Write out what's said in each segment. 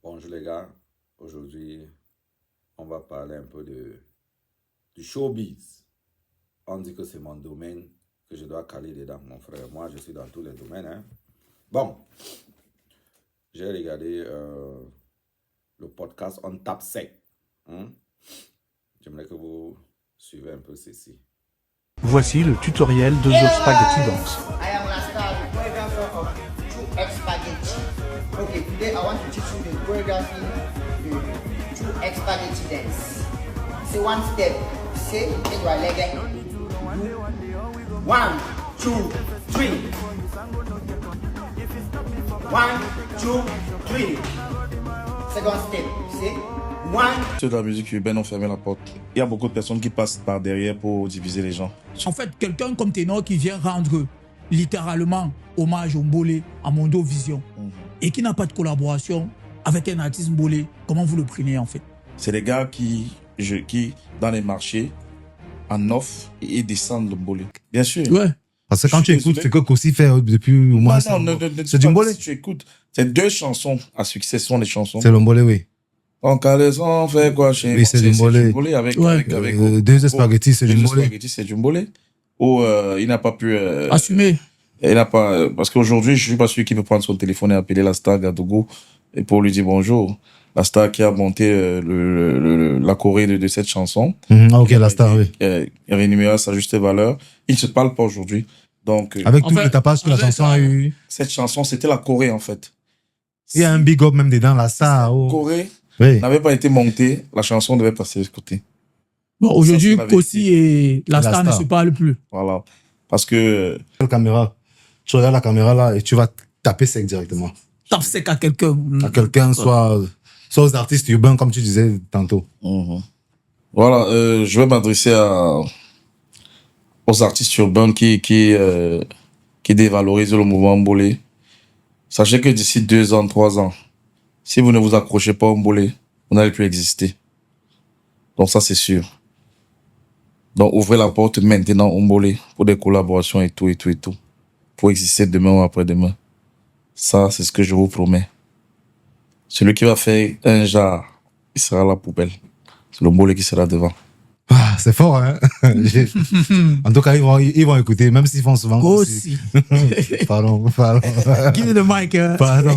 Bonjour les gars, aujourd'hui on va parler un peu du showbiz. On dit que c'est mon domaine, que je dois caler dedans, mon frère. Moi je suis dans tous les domaines. Hein. Bon, j'ai regardé le podcast On Tape Sec. J'aimerais que vous suivez un peu ceci. Voici le tutoriel de The Spaghetti Dance. I am Rasta, the choreographer of True X Spaghetti. Okay, today I want to teach you the choreography, the True X Spaghetti dance. Say one step, say, take your leg in. 1, 2, 3. 1, 2, 3. Second step, say, 1. Ceux de la musique urbaine ont fermé la porte. Il y a beaucoup de personnes qui passent par derrière pour diviser les gens. En fait, quelqu'un comme Ténor qui vient rendre littéralement hommage au Mbolé, à Mondo Vision, et qui n'a pas de collaboration avec un artiste Mbolé, comment vous le prenez en fait? C'est des gars qui dans les marchés, en offre, et descendent le Mbolé. Bien sûr. Ouais. Parce que quand tu écoutes ce que Kossi fait depuis au moins... C'est du Mbolé. Si tu écoutes, c'est 2 chansons à succès, ce sont des chansons. C'est le Mbolé, oui. Donc, on fait quoi chez Oui, c'est du Mbolé. Avec Deux spaghettis, c'est du Mbolé. Spaghettis, c'est du Mbolé. Où il n'a pas pu... Assumer. Il n'a pas... Parce qu'aujourd'hui, je ne suis pas sûr qu'il peut prendre son téléphone et appeler la star Gadogo et pour lui dire bonjour. La star qui a monté la choré de cette chanson. Ok, la star, oui. Rémunéré à sa juste valeur. Ils ne se parlent pas aujourd'hui. Donc, avec tout le tapage que la chanson a eu. Cette chanson, c'était la choré, en fait. Il y a un big up même dedans, la star. La choré oui. n'avait pas été montée, la chanson devait passer de ce côté. Bon, aujourd'hui, Kossi et la star ne se parlent plus. Voilà. Parce que... La caméra, tu regardes la caméra là et tu vas taper sec directement. Tape sec à quelqu'un. À quelqu'un, soit aux artistes urbains, comme tu disais tantôt. Voilà, je vais m'adresser aux artistes urbains qui dévalorisent le mouvement Mbolé. Sachez que d'ici 2 ans, 3 ans, si vous ne vous accrochez pas au Mbolé, vous n'allez plus exister. Donc ça, c'est sûr. Donc ouvrez la porte maintenant au Mbolé pour des collaborations et tout. Pour exister demain ou après-demain. Ça, c'est ce que je vous promets. Celui qui va faire un jar, il sera à la poubelle. C'est le Mbolé qui sera devant. Ah, c'est fort, hein. En tout cas, ils vont écouter, même s'ils font souvent aussi. Pardon. Give me the mic. Pardon.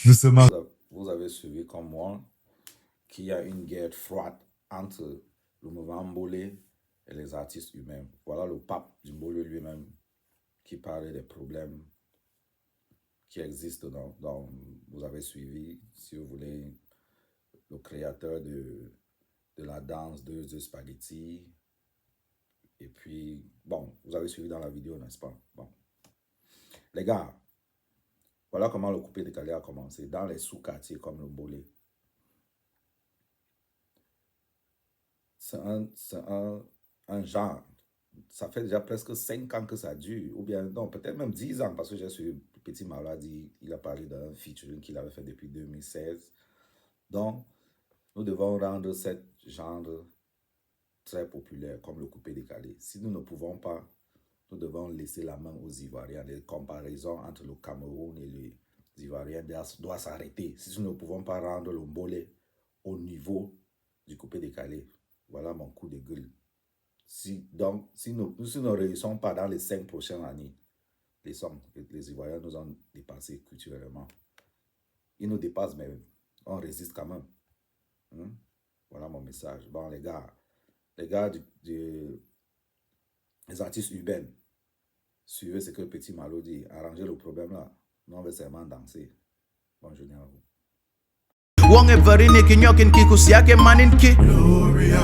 Doucement. Vous avez suivi comme moi qu'il y a une guerre froide entre le mouvement Mbolé et les artistes eux-mêmes. Voilà le pape du Mbolé lui-même qui parlait des problèmes qui existent dans vous avez suivi, si vous voulez, le créateur de la danse de The Spaghetti. Et puis, bon, vous avez suivi dans la vidéo, n'est-ce pas? Bon. Les gars, voilà comment le coupé décalé a commencé dans les sous-quartiers comme le Mbolé. C'est un genre. Ça fait déjà presque 5 ans que ça dure, ou bien, non, peut-être même 10 ans, parce que j'ai suivi Petit Maladie, il a parlé d'un featuring qu'il avait fait depuis 2016. Donc, nous devons rendre ce genre très populaire, comme le coupé décalé. Si nous ne pouvons pas, nous devons laisser la main aux Ivoiriens. Les comparaisons entre le Cameroun et les Ivoiriens doivent s'arrêter. Si nous ne pouvons pas rendre le Mbolé au niveau du coupé décalé, voilà mon coup de gueule. Si nous ne réussissons pas dans les 5 prochaines années, les Ivoiriens nous ont dépassés culturellement. Ils nous dépassent, mais on résiste quand même. Voilà mon message. Bon, les gars les artistes urbains, suivez ce que Petit Malo dit, arrangez le problème là. Nous, on va seulement danser. Bonne journée à vous. Gloria.